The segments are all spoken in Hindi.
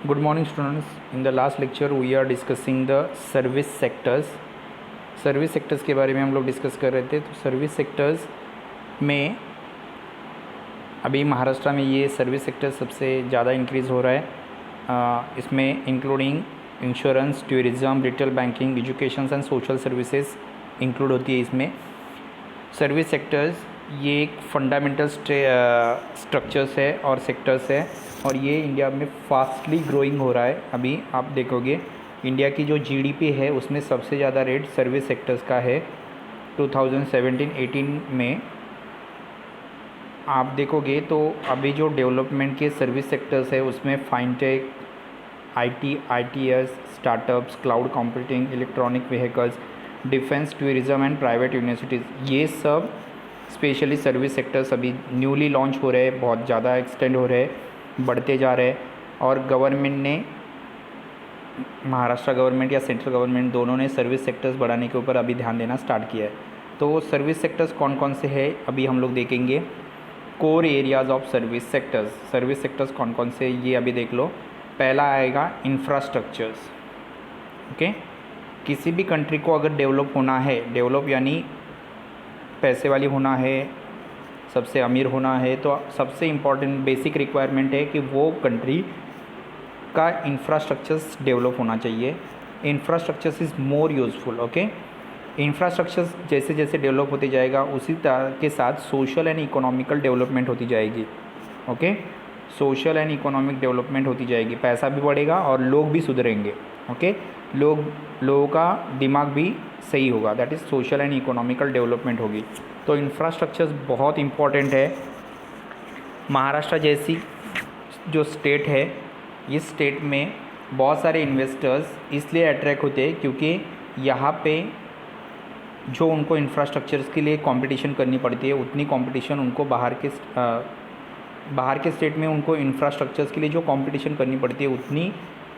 Good morning students. In the last lecture we are discussing the service sectors. Service sectors के बारे में हम लोग डिस्कस कर रहे थे। तो सर्विस सेक्टर्स में अभी महाराष्ट्र में ये सर्विस सेक्टर सबसे ज़्यादा इंक्रीज़ हो रहा है। इसमें including insurance, tourism, retail banking, education and social services include होती है इसमें। सर्विस सेक्टर्स ये एक फंडामेंटल स्ट्रक्चर्स है और सेक्टर्स है और ये इंडिया में फास्टली ग्रोइंग हो रहा है। अभी आप देखोगे इंडिया की जो जीडीपी है उसमें सबसे ज़्यादा रेट सर्विस सेक्टर्स का है। 2017-18 में आप देखोगे तो अभी जो डेवलपमेंट के सर्विस सेक्टर्स है उसमें फाइनटेक, ITS, startups, cloud computing, electronic vehicles, defence, tourism and private universities, ये सब स्पेशली सर्विस सेक्टर्स अभी न्यूली लॉन्च हो रहे हैं, बहुत ज़्यादा एक्सटेंड हो रहे हैं, बढ़ते जा रहे हैं। और गवर्नमेंट ने, महाराष्ट्र गवर्नमेंट या सेंट्रल गवर्नमेंट दोनों ने सर्विस सेक्टर्स बढ़ाने के ऊपर अभी ध्यान देना स्टार्ट किया है। तो सर्विस सेक्टर्स कौन कौन से हैं अभी हम लोग देखेंगे। Core areas of service sectors, service sectors कौन कौन से ये अभी देख लो। पहला आएगा इंफ्रास्ट्रक्चर्स। ओके, किसी भी कंट्री को अगर डेवलप होना है, डेवलप यानी पैसे वाली होना है, सबसे अमीर होना है, तो सबसे इम्पॉर्टेंट बेसिक रिक्वायरमेंट है कि वो कंट्री का इंफ्रास्ट्रक्चर्स डेवलप होना चाहिए। Infrastructures is more useful. Okay, infrastructures जैसे जैसे डेवलप होते जाएगा उसी तरह के साथ सोशल एंड इकोनॉमिकल डेवलपमेंट होती जाएगी। Okay, social and economic development होती जाएगी, पैसा भी बढ़ेगा और लोग भी सुधरेंगे। ओके, लोगों का दिमाग भी सही होगा, that is social and economical development होगी। तो इंफ्रास्ट्रक्चर्स बहुत इम्पॉर्टेंट है। महाराष्ट्र जैसी जो स्टेट है, इस स्टेट में बहुत सारे इन्वेस्टर्स इसलिए अट्रैक्ट होते हैं क्योंकि यहाँ पे जो उनको इंफ्रास्ट्रक्चर्स के लिए कंपटीशन करनी पड़ती है उतनी कंपटीशन उनको बाहर के स्टेट में उनको इंफ्रास्ट्रक्चर्स के लिए जो कंपटीशन करनी पड़ती है उतनी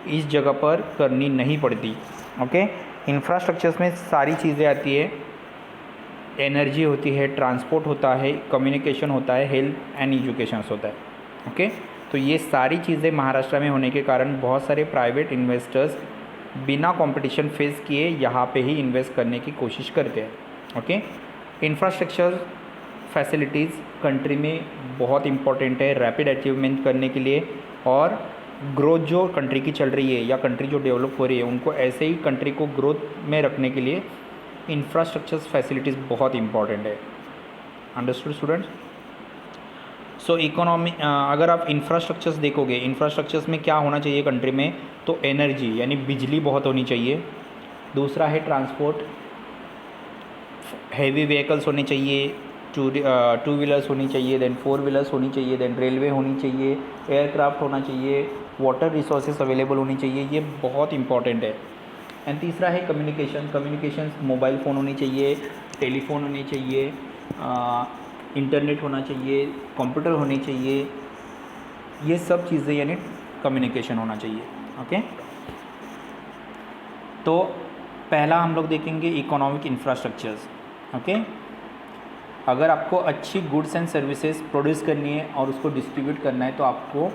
इस जगह पर करनी नहीं पड़ती। ओके, इंफ्रास्ट्रक्चर्स में सारी चीज़ें आती है, एनर्जी होती है, ट्रांसपोर्ट होता है, कम्युनिकेशन होता है, हेल्थ एंड एजुकेशन होता है। ओके, तो ये सारी चीज़ें महाराष्ट्र में होने के कारण बहुत सारे प्राइवेट इन्वेस्टर्स बिना कंपटीशन फेस किए यहाँ पे ही इन्वेस्ट करने की कोशिश करते हैं। ओके, इंफ्रास्ट्रक्चर फैसिलिटीज़ कंट्री में बहुत इंपॉर्टेंट है रैपिड अचीवमेंट करने के लिए, और ग्रोथ जो कंट्री की चल रही है या कंट्री जो डेवलप हो रही है उनको ऐसे ही कंट्री को ग्रोथ में रखने के लिए इंफ्रास्ट्रक्चर्स फैसिलिटीज़ बहुत इंपॉर्टेंट है। Understood students? सो इकोनॉमी, अगर आप इंफ्रास्ट्रक्चर्स देखोगे, इंफ्रास्ट्रक्चर्स में क्या होना चाहिए कंट्री में, तो एनर्जी यानी बिजली बहुत होनी चाहिए। दूसरा है ट्रांसपोर्ट, हैवी व्हीकल्स होने चाहिए, टू व्हीलर्स होनी चाहिए, देन 4 व्हीलर्स होनी चाहिए, देन रेलवे होनी चाहिए, एयरक्राफ्ट होना चाहिए, वाटर रिसोर्सेज अवेलेबल होनी चाहिए, ये बहुत इंपॉर्टेंट है। एंड तीसरा है कम्युनिकेशन, मोबाइल फ़ोन होनी चाहिए, टेलीफोन होनी चाहिए, इंटरनेट होना चाहिए, कंप्यूटर होनी चाहिए, ये सब चीज़ें यानी कम्युनिकेशन होना चाहिए। ओके, तो पहला हम लोग देखेंगे इकोनॉमिक इंफ्रास्ट्रक्चर्स। ओके, अगर आपको अच्छी गुड्स एंड सर्विसेज प्रोड्यूस करनी है और उसको डिस्ट्रीब्यूट करना है तो आपको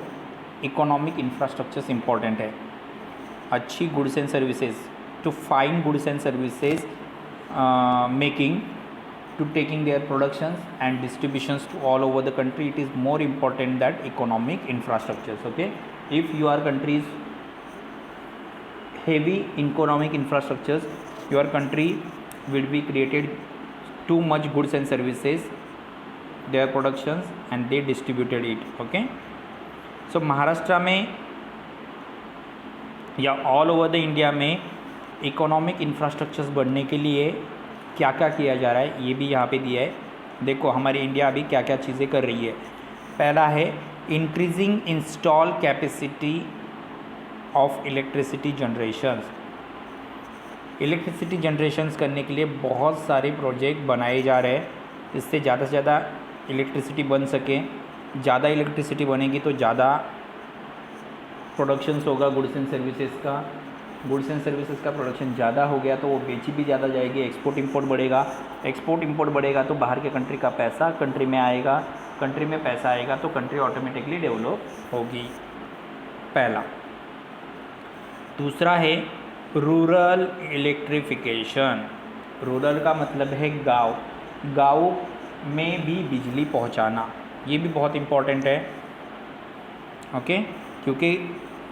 इकोनॉमिक इंफ्रास्ट्रक्चर्स इंपॉर्टेंट है। अच्छी goods and services, to find goods and services making, to taking their productions and distributions to all over the country, it is more important that economic infrastructures. Okay, if your country is heavy economic infrastructures, your country will be created too much goods and services, their productions, and they distributed it. Okay, so Maharashtra में या ऑल ओवर द इंडिया में इकोनॉमिक इंफ्रास्ट्रक्चर्स बढ़ने के लिए क्या क्या किया जा रहा है ये भी यहाँ पे दिया है। देखो हमारी इंडिया अभी क्या क्या चीज़ें कर रही है। पहला है increasing install capacity of electricity generations. Electricity generations करने के लिए बहुत सारे प्रोजेक्ट बनाए जा रहे हैं, इससे ज़्यादा से ज़्यादा इलेक्ट्रिसिटी बन सके। ज़्यादा इलेक्ट्रिसिटी बनेगी तो ज़्यादा प्रोडक्शंस होगा गुड्स एंड सर्विसेज का, गुड्स एंड सर्विसेज का प्रोडक्शन ज़्यादा हो गया तो वो बेची भी ज़्यादा जाएगी, एक्सपोर्ट इंपोर्ट बढ़ेगा, एक्सपोर्ट इंपोर्ट बढ़ेगा तो बाहर के कंट्री का पैसा कंट्री में आएगा, कंट्री में पैसा आएगा तो कंट्री ऑटोमेटिकली डेवलप होगी। पहला दूसरा है रूरल इलेक्ट्रिफिकेशन। रूरल का मतलब है गांव, गांव में भी बिजली पहुंचाना, ये भी बहुत इम्पोर्टेंट है। ओके, क्योंकि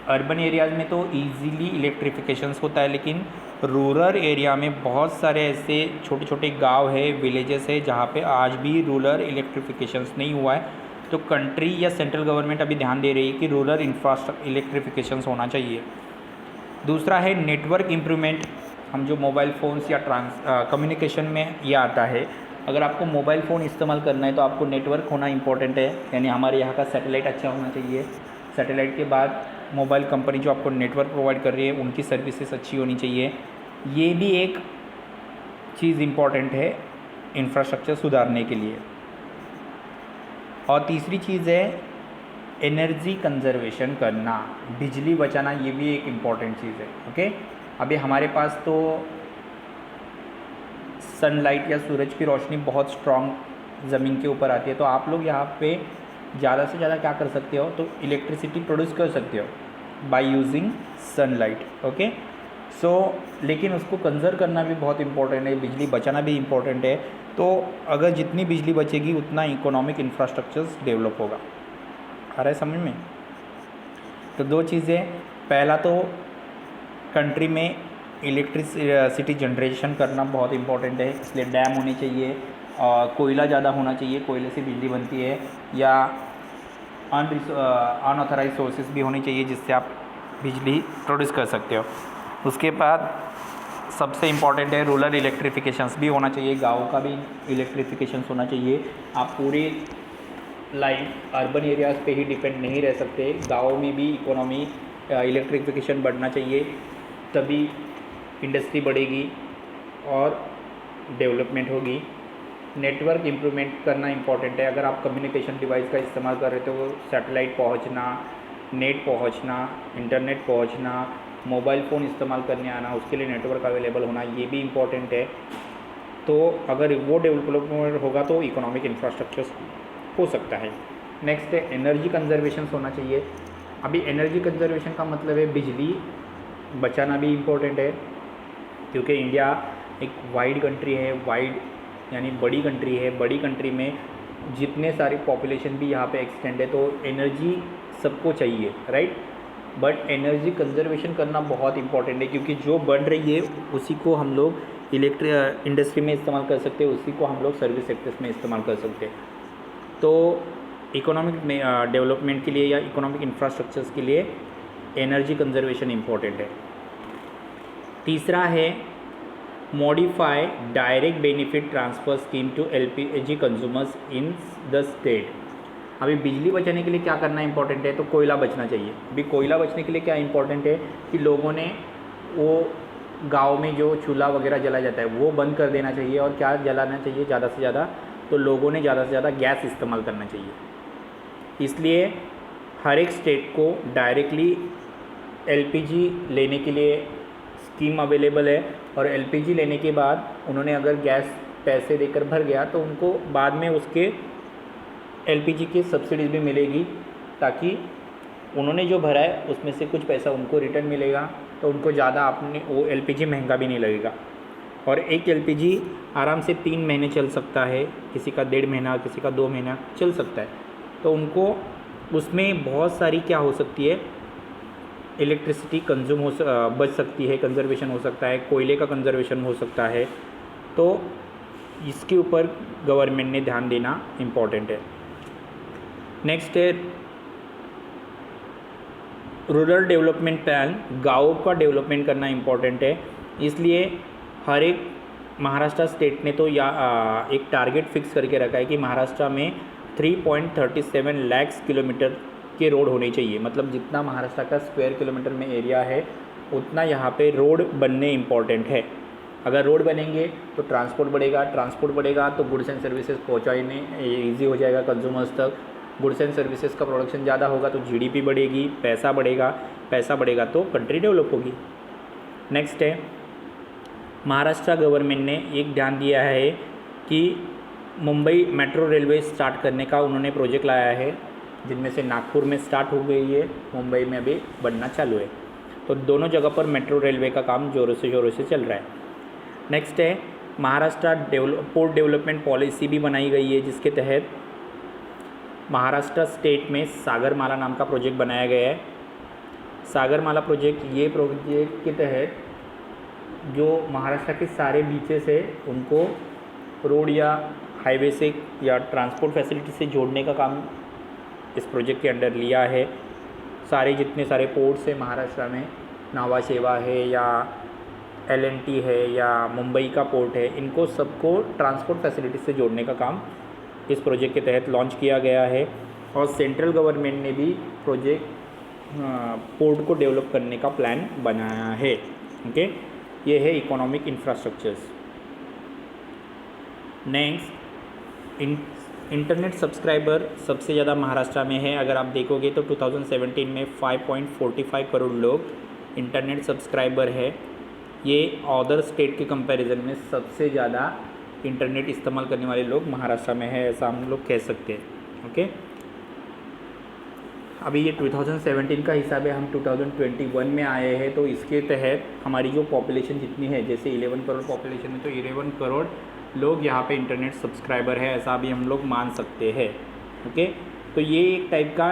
अर्बन एरियाज़ में तो इजीली इलेक्ट्रिफिकेशंस होता है, लेकिन रूरल एरिया में बहुत सारे ऐसे छोटे छोटे गांव है, विलेजेस है, जहाँ पे आज भी रूरल इलेक्ट्रिफिकेशंस नहीं हुआ है। तो कंट्री या सेंट्रल गवर्नमेंट अभी ध्यान दे रही है कि रूरल इंफ्रास्ट्रक्चर इलेक्ट्रिफिकेशंस होना चाहिए। दूसरा है नेटवर्क इम्प्रूवमेंट। हम जो मोबाइल फ़ोन्स या कम्युनिकेशन में ये आता है, अगर आपको मोबाइल फ़ोन इस्तेमाल करना है तो आपको नेटवर्क होना इम्पोर्टेंट है, यानी हमारे यहाँ का सैटेलाइट अच्छा होना चाहिए। सैटेलाइट के बाद मोबाइल कंपनी जो आपको नेटवर्क प्रोवाइड कर रही है उनकी सर्विसेज अच्छी होनी चाहिए। ये भी एक चीज़ इम्पॉर्टेंट है इंफ्रास्ट्रक्चर सुधारने के लिए। और तीसरी चीज़ है एनर्जी कंजर्वेशन करना, बिजली बचाना, ये भी एक इम्पॉर्टेंट चीज़ है। ओके, अभी हमारे पास तो सनलाइट या सूरज की रोशनी बहुत स्ट्रॉन्ग ज़मीन के ऊपर आती है, तो आप लोग यहाँ पे ज़्यादा से ज़्यादा क्या कर सकते हो, तो इलेक्ट्रिसिटी प्रोड्यूस कर सकते हो बाय यूजिंग सनलाइट। ओके, सो लेकिन उसको कंजर्व करना भी बहुत इंपॉर्टेंट है, बिजली बचाना भी इम्पोर्टेंट है। तो अगर जितनी बिजली बचेगी उतना इकोनॉमिक इंफ्रास्ट्रक्चर्स डेवलप होगा। आ रहा है समझ में? तो दो चीज़ें, पहला तो कंट्री में इलेक्ट्रिसिटी जनरेशन करना बहुत इम्पोर्टेंट है, इसलिए डैम होने चाहिए और कोयला ज़्यादा होना चाहिए, कोयले से बिजली बनती है, या अनऑथराइज सोर्सेज भी होने चाहिए जिससे आप बिजली प्रोड्यूस कर सकते हो। उसके बाद सबसे इम्पॉर्टेंट है रूरल इलेक्ट्रिफिकेशंस भी होना चाहिए, गाँव का भी इलेक्ट्रिफिकेशंस होना चाहिए। आप पूरे लाइफ अर्बन एरियाज़ पे ही डिपेंड नहीं रह सकते, गाँव में भी इकोनॉमी इलेक्ट्रिफिकेशन बढ़ना चाहिए, तभी इंडस्ट्री बढ़ेगी और डेवलपमेंट होगी। नेटवर्क इम्प्रूवमेंट करना इम्पॉर्टेंट है। अगर आप कम्युनिकेशन डिवाइस का इस्तेमाल कर रहे हो तो सैटेलाइट पहुंचना, नेट पहुंचना, इंटरनेट पहुंचना, मोबाइल फ़ोन इस्तेमाल करने आना, उसके लिए नेटवर्क अवेलेबल होना, ये भी इम्पॉर्टेंट है। तो अगर वो डेवलपमेंट होगा तो इकोनॉमिक इंफ्रास्ट्रक्चर हो सकता है। नेक्स्ट है एनर्जी कंजर्वेशन होना चाहिए। अभी एनर्जी कंजर्वेशन का मतलब है बिजली बचाना भी इम्पोर्टेंट है, क्योंकि इंडिया एक वाइड कंट्री है, वाइड यानी बड़ी कंट्री है। बड़ी कंट्री में जितने सारी पॉपुलेशन भी यहाँ पे एक्सटेंड है, तो एनर्जी सबको चाहिए, राइट। बट एनर्जी कंजर्वेशन करना बहुत इंपॉर्टेंट है, क्योंकि जो बढ़ रही है उसी को हम लोग इंडस्ट्री में इस्तेमाल कर सकते हैं, उसी को हम लोग सर्विस सेक्टर्स में इस्तेमाल कर सकते हैं। तो इकोनॉमिक डेवलपमेंट के लिए या इकोनॉमिक इंफ्रास्ट्रक्चर्स के लिए एनर्जी कंजर्वेशन इम्पोर्टेंट है। तीसरा है modify direct benefit transfer scheme to LPG consumers in the state. अभी बिजली बचाने के लिए क्या करना इंपॉर्टेंट है, तो कोयला बचना चाहिए। अभी कोयला बचने के लिए क्या इंपॉर्टेंट है कि लोगों ने वो गांव में जो चूल्हा वगैरह जलाया जाता है वो बंद कर देना चाहिए, और क्या जलाना चाहिए ज़्यादा से ज़्यादा, तो लोगों ने ज़्यादा से ज़्यादा गैस इस्तेमाल करना चाहिए। इसलिए हर एक स्टेट को डायरेक्टली एलपीजी लेने के लिए स्कीम अवेलेबल है, और एलपीजी लेने के बाद उन्होंने अगर गैस पैसे देकर भर गया तो उनको बाद में उसके एलपीजी की सब्सिडीज़ भी मिलेगी, ताकि उन्होंने जो भरा है उसमें से कुछ पैसा उनको रिटर्न मिलेगा, तो उनको ज़्यादा अपने वो एलपीजी महंगा भी नहीं लगेगा। और एक एलपीजी आराम से 3 महीने चल सकता है, किसी का 1.5 महीना, किसी का 2 महीना चल सकता है। तो उनको उसमें बहुत सारी क्या हो सकती है, इलेक्ट्रिसिटी कंज्यूम बच सकती है, कंजर्वेशन हो सकता है, कोयले का कंजर्वेशन हो सकता है। तो इसके ऊपर गवर्नमेंट ने ध्यान देना इम्पॉर्टेंट है। नेक्स्ट है रूरल डेवलपमेंट प्लान, गाँव का डेवलपमेंट करना इम्पॉर्टेंट है। इसलिए हर एक महाराष्ट्र स्टेट ने तो एक टारगेट फिक्स करके रखा है कि महाराष्ट्र में 3.37 लाख किलोमीटर के रोड होने चाहिए। मतलब जितना महाराष्ट्र का स्क्वायर किलोमीटर में एरिया है उतना यहाँ पे रोड बनने इम्पॉर्टेंट है। अगर रोड बनेंगे तो ट्रांसपोर्ट बढ़ेगा, ट्रांसपोर्ट बढ़ेगा तो गुड्स एंड सर्विसेज पहुँचाने ईजी हो जाएगा कंज्यूमर्स तक। गुड्स एंड सर्विसेज का प्रोडक्शन ज़्यादा होगा तो जीडीपी बढ़ेगी, पैसा बढ़ेगा, पैसा बढ़ेगा तो कंट्री डेवलप होगी। नेक्स्ट है महाराष्ट्र गवर्नमेंट ने एक ध्यान दिया है कि मुंबई मेट्रो रेलवे स्टार्ट करने का उन्होंने प्रोजेक्ट लाया है, जिनमें से नागपुर में स्टार्ट हो गई है, मुंबई में अभी बनना चालू है। तो दोनों जगह पर मेट्रो रेलवे का काम ज़ोरों से चल रहा है। नेक्स्ट है महाराष्ट्र पोर्ट डेवलपमेंट पॉलिसी भी बनाई गई है, जिसके तहत महाराष्ट्र स्टेट में सागरमाला नाम का प्रोजेक्ट बनाया गया है। सागरमाला प्रोजेक्ट, ये प्रोजेक्ट के तहत जो महाराष्ट्र के सारे बीचेस है उनको रोड या हाईवे से या ट्रांसपोर्ट फैसिलिटी से जोड़ने का काम इस प्रोजेक्ट के अंडर लिया है। सारे जितने सारे पोर्ट्स हैं महाराष्ट्र में, नावा शेवा है या LNT है या मुंबई का पोर्ट है, इनको सबको ट्रांसपोर्ट फैसिलिटी से जोड़ने का काम इस प्रोजेक्ट के तहत लॉन्च किया गया है। और सेंट्रल गवर्नमेंट ने भी प्रोजेक्ट पोर्ट को डेवलप करने का प्लान बनाया है। ओके, ये है economic infrastructures. Next, internet subscriber सबसे ज़्यादा महाराष्ट्र में है। अगर आप देखोगे तो 2017 में 5.45 करोड़ लोग इंटरनेट सब्सक्राइबर है। ये अदर स्टेट के कंपैरिजन में सबसे ज़्यादा इंटरनेट इस्तेमाल करने वाले लोग महाराष्ट्र में है, ऐसा हम लोग कह सकते हैं। ओके, अभी ये 2017 का हिसाब है, हम 2021 में आए हैं, तो इसके तहत हमारी जो पॉपुलेशन जितनी है, जैसे 11 करोड़ पॉपुलेशन है तो 11 करोड़ लोग यहाँ पे इंटरनेट सब्सक्राइबर है, ऐसा भी हम लोग मान सकते हैं। ओके, तो ये एक टाइप का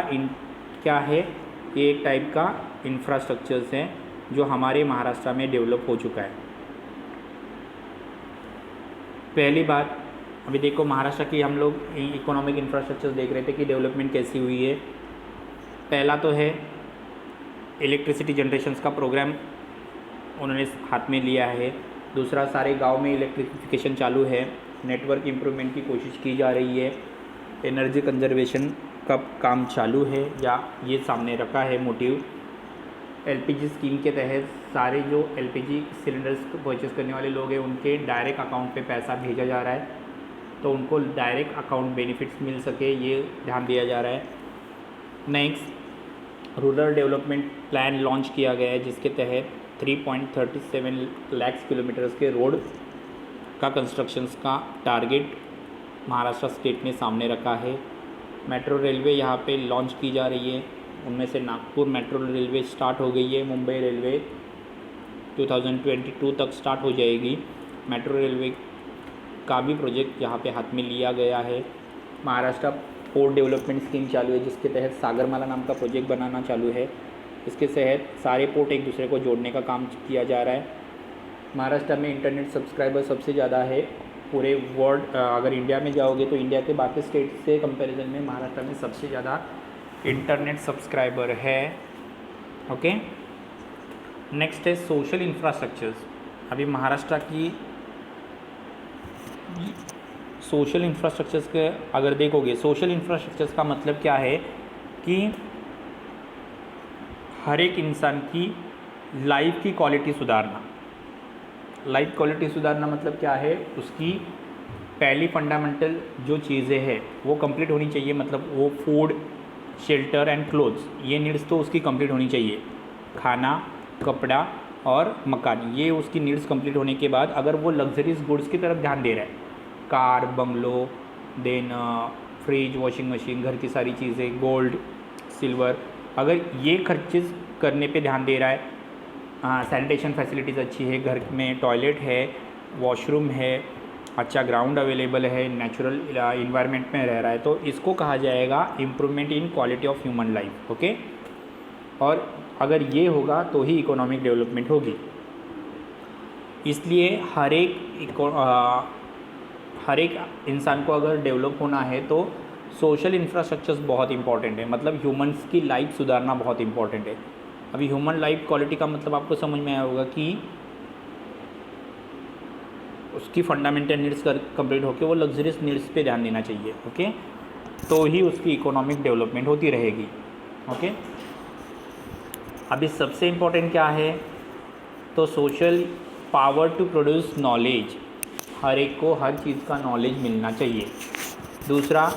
क्या है, ये एक टाइप का इंफ्रास्ट्रक्चर्स हैं जो हमारे महाराष्ट्र में डेवलप हो चुका है। पहली बात, अभी देखो महाराष्ट्र की हम लोग इकोनॉमिक इंफ्रास्ट्रक्चर देख रहे थे कि डेवलपमेंट कैसी हुई है। पहला तो है इलेक्ट्रिसिटी जनरेशंस का प्रोग्राम उन्होंने हाथ में लिया है। दूसरा, सारे गांव में इलेक्ट्रिफिकेशन चालू है। नेटवर्क इम्प्रूवमेंट की कोशिश की जा रही है। एनर्जी कंजर्वेशन का काम चालू है या ये सामने रखा है मोटिव। LPG स्कीम के तहत सारे जो LPG सिलेंडर्स परचेज़ करने वाले लोग हैं उनके डायरेक्ट अकाउंट पे पैसा भेजा जा रहा है, तो उनको डायरेक्ट अकाउंट बेनिफिट्स मिल सके, ये ध्यान दिया जा रहा है। Next, rural development plan launch किया गया है, जिसके तहत 3.37 लाख किलोमीटर्स के रोड का कंस्ट्रक्शंस का टारगेट महाराष्ट्र स्टेट ने सामने रखा है। मेट्रो रेलवे यहाँ पे लॉन्च की जा रही है, उनमें से नागपुर मेट्रो रेलवे स्टार्ट हो गई है। मुंबई रेलवे 2022 तक स्टार्ट हो जाएगी। मेट्रो रेलवे का भी प्रोजेक्ट यहाँ पे हाथ में लिया गया है। महाराष्ट्र पोर्ट डेवलपमेंट स्कीम चालू है, जिसके तहत सागरमाला नाम का प्रोजेक्ट बनाना चालू है। इसके तहत सारे पोर्ट एक दूसरे को जोड़ने का काम किया जा रहा है। महाराष्ट्र में इंटरनेट सब्सक्राइबर सबसे ज़्यादा है पूरे वर्ल्ड। अगर इंडिया में जाओगे तो इंडिया के बाकी स्टेट से कंपैरिजन में महाराष्ट्र में सबसे ज़्यादा इंटरनेट सब्सक्राइबर है। ओके, नेक्स्ट है सोशल इंफ्रास्ट्रक्चर्स। अभी महाराष्ट्र की सोशल इंफ्रास्ट्रक्चर्स के अगर देखोगे, सोशल इंफ्रास्ट्रक्चर्स का मतलब क्या है कि हर एक इंसान की लाइफ की क्वालिटी सुधारना। लाइफ क्वालिटी सुधारना मतलब क्या है, उसकी पहली फंडामेंटल जो चीज़ें हैं वो कंप्लीट होनी चाहिए। मतलब वो फूड, शेल्टर एंड क्लोथ्स, ये नीड्स तो उसकी कंप्लीट होनी चाहिए। खाना, कपड़ा और मकान, ये उसकी नीड्स कंप्लीट होने के बाद अगर वो लग्जरीज गुड्स की तरफ ध्यान दे रहा है, car, bungalow, then fridge, washing machine, घर की सारी चीज़ें, गोल्ड, सिल्वर, अगर ये खर्चेज करने पे ध्यान दे रहा है, सैनिटेशन फैसिलिटीज़ अच्छी है, घर में टॉयलेट है, वॉशरूम है, अच्छा ग्राउंड अवेलेबल है, नेचुरल इन्वायरमेंट में रह रहा है, तो इसको कहा जाएगा improvement in quality of human life. Okay, और अगर ये होगा तो ही इकोनॉमिक डेवलपमेंट होगी। इसलिए हर एक इंसान को अगर डेवलप होना है तो सोशल इंफ्रास्ट्रक्चर्स बहुत इंपॉर्टेंट है। मतलब ह्यूमंस की लाइफ सुधारना बहुत इंपॉर्टेंट है। अभी ह्यूमन लाइफ क्वालिटी का मतलब आपको समझ में आया होगा कि उसकी फंडामेंटल नीड्स कंप्लीट होकर वो लग्जरियस नीड्स पे ध्यान देना चाहिए। ओके, तो ही उसकी इकोनॉमिक डेवलपमेंट होती रहेगी। ओके, अभी सबसे इम्पोर्टेंट क्या है, तो social power to produce knowledge. हर एक को हर चीज़ का नॉलेज मिलना चाहिए। दूसरा,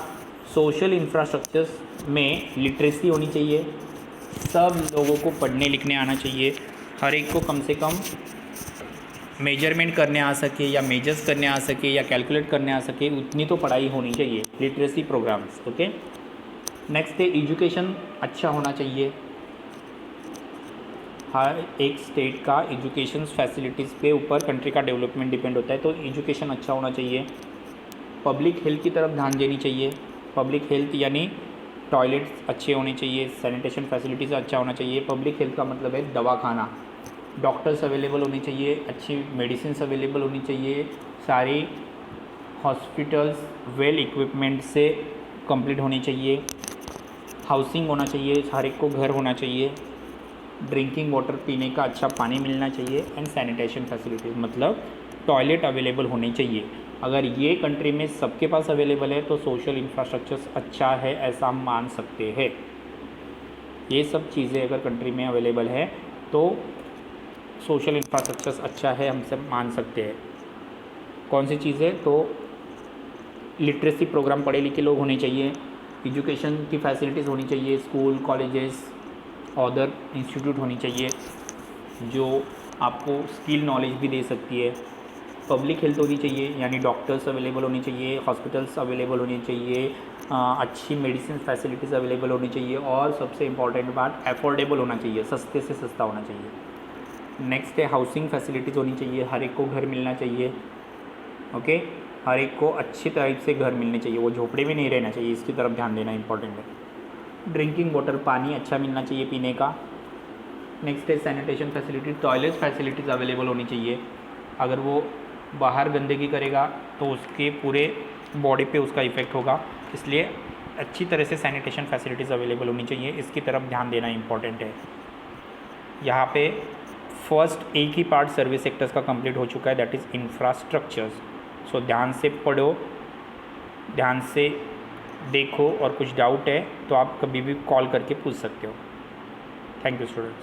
सोशल इंफ्रास्ट्रक्चर्स में लिटरेसी होनी चाहिए। सब लोगों को पढ़ने लिखने आना चाहिए। हर एक को कम से कम मेजरमेंट करने आ सके या मेजर्स करने आ सके या कैलकुलेट करने आ सके, उतनी तो पढ़ाई होनी चाहिए, लिटरेसी प्रोग्राम्स। ओके, नेक्स्ट है एजुकेशन अच्छा होना चाहिए। हर एक स्टेट का एजुकेशन फैसिलिटीज़ पे ऊपर कंट्री का डेवलपमेंट डिपेंड होता है। तो एजुकेशन अच्छा होना चाहिए, पब्लिक हेल्थ की तरफ ध्यान देनी चाहिए। पब्लिक हेल्थ यानी टॉयलेट्स अच्छे होने चाहिए, सैनिटेशन फैसिलिटीज़ अच्छा होना चाहिए। पब्लिक हेल्थ का मतलब है दवाखाना, डॉक्टर्स अवेलेबल होने चाहिए, अच्छी मेडिसिन अवेलेबल होनी चाहिए, सारी हॉस्पिटल्स वेल इक्विपमेंट से कंप्लीट होनी चाहिए, हाउसिंग होना चाहिए, हर एक को घर होना चाहिए, ड्रिंकिंग वाटर पीने का अच्छा पानी मिलना चाहिए एंड सैनिटेशन फैसिलिटीज़ मतलब टॉयलेट अवेलेबल होने चाहिए। अगर ये कंट्री में सबके पास अवेलेबल है तो सोशल इंफ्रास्ट्रक्चर अच्छा है ऐसा हम मान सकते हैं। ये सब चीज़ें अगर कंट्री में अवेलेबल है तो सोशल इंफ्रास्ट्रक्चर अच्छा है हम सब मान सकते हैं। कौन सी चीज़ें? तो लिटरेसी प्रोग्राम पढ़े लिखे लोग होने चाहिए, एजुकेशन की फैसिलिटीज़ होनी चाहिए, स्कूल कॉलेजेस अदर इंस्टीट्यूट होनी चाहिए जो आपको स्किल नॉलेज भी दे सकती है। पब्लिक हेल्थ होनी चाहिए यानी डॉक्टर्स अवेलेबल होने चाहिए, हॉस्पिटल्स अवेलेबल होने चाहिए, अच्छी मेडिसिन फैसिलिटीज़ अवेलेबल होनी चाहिए और सबसे इम्पॉर्टेंट बात अफोर्डेबल होना चाहिए, सस्ते से सस्ता होना चाहिए। नेक्स्ट है हाउसिंग फैसिलिटीज़ होनी चाहिए, हर एक को घर मिलना चाहिए। ओके, हर एक को अच्छी तरह से घर मिलने चाहिए, वो झोपड़े में नहीं रहना चाहिए, इसकी तरफ ध्यान देना इंपॉर्टेंट है। ड्रिंकिंग वाटर पानी अच्छा मिलना चाहिए पीने का। नेक्स्ट है sanitation facility, toilet facilities available होनी चाहिए। अगर वो बाहर गंदगी करेगा तो उसके पूरे बॉडी पे उसका इफ़ेक्ट होगा, इसलिए अच्छी तरह से सैनिटेशन फैसिलिटीज़ अवेलेबल होनी चाहिए, इसकी तरफ ध्यान देना इम्पॉर्टेंट है। यहाँ पे फर्स्ट एक ही पार्ट सर्विस सेक्टर्स का कंप्लीट हो चुका है, दैट इज़ इंफ्रास्ट्रक्चर्स। सो ध्यान से पढ़ो, ध्यान से देखो और कुछ डाउट है तो आप कभी भी कॉल करके पूछ सकते हो। Thank you students.